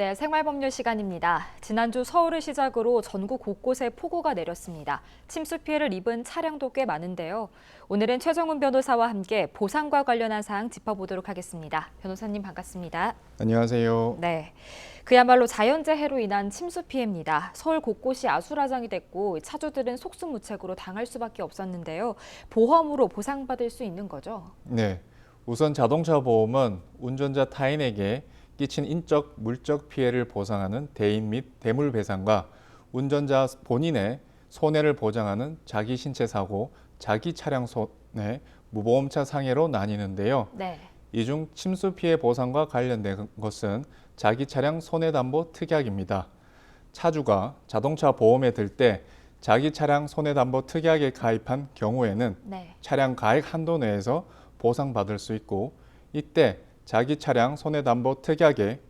네, 생활법률 시간입니다. 지난주 서울을 시작으로 전국 곳곳에 폭우가 내렸습니다. 침수 피해를 입은 차량도 꽤 많은데요. 오늘은 최정훈 변호사와 함께 보상과 관련한 사항 짚어보도록 하겠습니다. 변호사님 반갑습니다. 안녕하세요. 네, 그야말로 자연재해로 인한 침수 피해입니다. 서울 곳곳이 아수라장이 됐고 차주들은 속수무책으로 당할 수밖에 없었는데요. 보험으로 보상받을 수 있는 거죠? 네, 우선 자동차 보험은 운전자 타인에게 끼친 인적, 물적 피해를 보상하는 대인 및 대물 배상과 운전자 본인의 손해를 보장하는 자기 신체 사고, 자기 차량 손해, 무보험차 상해로 나뉘는데요. 네. 이 중 침수 피해 보상과 관련된 것은 자기 차량 손해담보 특약입니다. 차주가 자동차 보험에 들 때 자기 차량 손해담보 특약에 가입한 경우에는 네. 차량 가액 한도 내에서 보상받을 수 있고, 이때 자기 차량 손해담보 특약에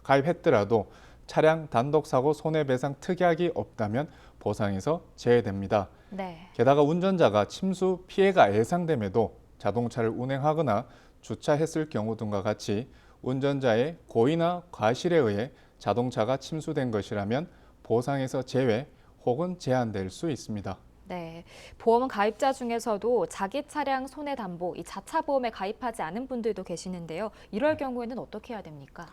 가입했더라도 차량 단독사고 손해배상 특약이 없다면 보상에서 제외됩니다. 네. 게다가 운전자가 침수 피해가 예상됨에도 자동차를 운행하거나 주차했을 경우 등과 같이 운전자의 고의나 과실에 의해 자동차가 침수된 것이라면 보상에서 제외 혹은 제한될 수 있습니다. 네, 보험 가입자 중에서도 자기 차량 손해담보, 이 자차 보험에 가입하지 않은 분들도 계시는데요. 이럴 경우에는 어떻게 해야 됩니까?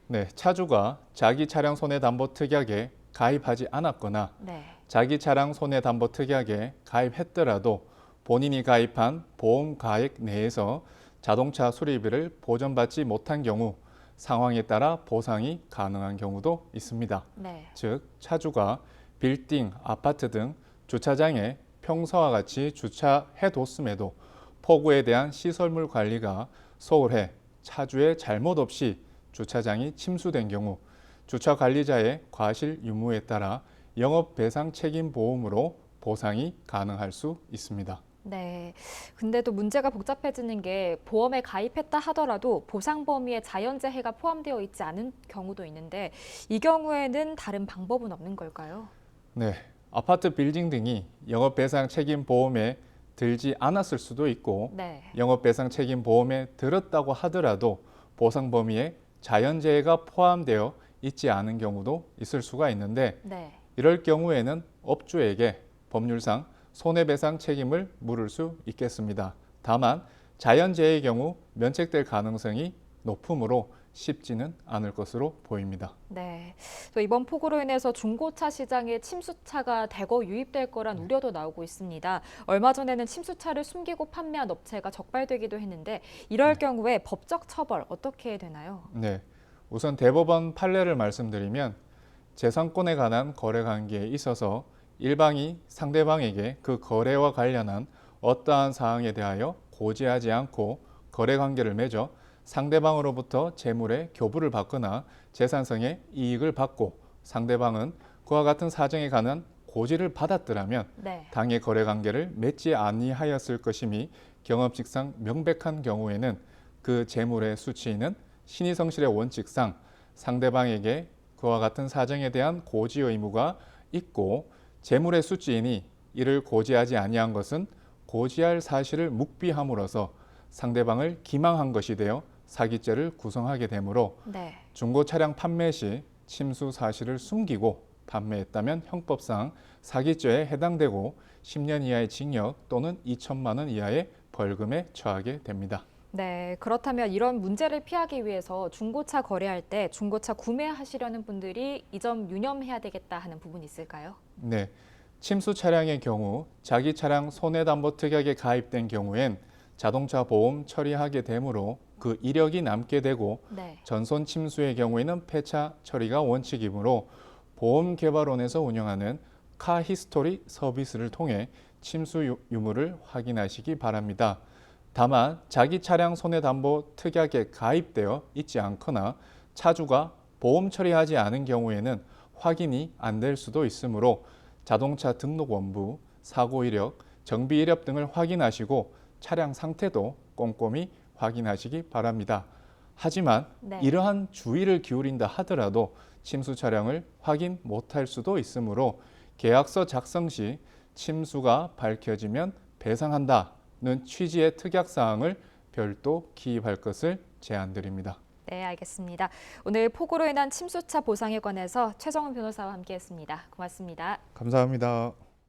네, 차주가 자기 차량 손해담보 특약에 가입하지 않았거나 네, 자기 차량 손해담보 특약에 가입했더라도 본인이 가입한 보험 가액 내에서 자동차 수리비를 보전받지 못한 경우 상황에 따라 보상이 가능한 경우도 있습니다. 네, 즉, 차주가 빌딩, 아파트 등 주차장에 평소와 같이 주차해뒀음에도 폭우에 대한 시설물 관리가 소홀해 차주의 잘못 없이 주차장이 침수된 경우 주차 관리자의 과실 유무에 따라 영업배상 책임 보험으로 보상이 가능할 수 있습니다. 네. 근데 또 문제가 복잡해지는 게 보험에 가입했다 하더라도 보상 범위에 자연재해가 포함되어 있지 않은 경우도 있는데 이 경우에는 다른 방법은 없는 걸까요? 네, 아파트 빌딩 등이 영업배상 책임 보험에 들지 않았을 수도 있고 네, 영업배상 책임 보험에 들었다고 하더라도 보상 범위에 자연재해가 포함되어 있지 않은 경우도 있을 수가 있는데 네. 이럴 경우에는 업주에게 법률상 손해배상 책임을 물을 수 있겠습니다. 다만 자연재해의 경우 면책될 가능성이 높으므로 쉽지는 않을 것으로 보입니다. 네. 또 이번 폭우로 인해서 중고차 시장에 침수차가 대거 유입될 거란 우려도 나오고 있습니다. 얼마 전에는 침수차를 숨기고 판매한 업체가 적발되기도 했는데 이럴 경우에 법적 처벌 어떻게 되나요? 네, 우선 대법원 판례를 말씀드리면 재산권에 관한 거래 관계에 있어서 일방이 상대방에게 그 거래와 관련한 어떠한 사항에 대하여 고지하지 않고 거래 관계를 맺어 상대방으로부터 재물의 교부를 받거나 재산성의 이익을 받고 상대방은 그와 같은 사정에 관한 고지를 받았더라면 네. 당해 거래 관계를 맺지 아니하였을 것임이 경업직상 명백한 경우에는 그 재물의 수취인은 신의성실의 원칙상 상대방에게 그와 같은 사정에 대한 고지 의무가 있고 재물의 수취인이 이를 고지하지 아니한 것은 고지할 사실을 묵비함으로써 상대방을 기망한 것이 되어 사기죄를 구성하게 되므로 네. 중고 차량 판매 시 침수 사실을 숨기고 판매했다면 형법상 사기죄에 해당되고 10년 이하의 징역 또는 2천만 원 이하의 벌금에 처하게 됩니다. 네, 그렇다면 이런 문제를 피하기 위해서 중고차 거래할 때 중고차 구매하시려는 분들이 이 점 유념해야 되겠다 하는 부분이 있을까요? 네, 침수 차량의 경우 자기 차량 손해담보 특약에 가입된 경우엔 자동차 보험 처리하게 되므로 그 이력이 남게 되고 네. 전손 침수의 경우에는 폐차 처리가 원칙이므로 보험개발원에서 운영하는 카 히스토리 서비스를 통해 침수 유무를 확인하시기 바랍니다. 다만 자기 차량 손해담보 특약에 가입되어 있지 않거나 차주가 보험 처리하지 않은 경우에는 확인이 안 될 수도 있으므로 자동차 등록 원부, 사고 이력, 정비 이력 등을 확인하시고 차량 상태도 꼼꼼히 확인하시기 바랍니다. 하지만 네. 이러한 주의를 기울인다 하더라도 침수 차량을 확인 못할 수도 있으므로 계약서 작성 시 침수가 밝혀지면 배상한다는 취지의 특약사항을 별도 기입할 것을 제안드립니다. 네, 알겠습니다. 오늘 폭우로 인한 침수차 보상에 관해서 최정훈 변호사와 함께했습니다. 고맙습니다. 감사합니다.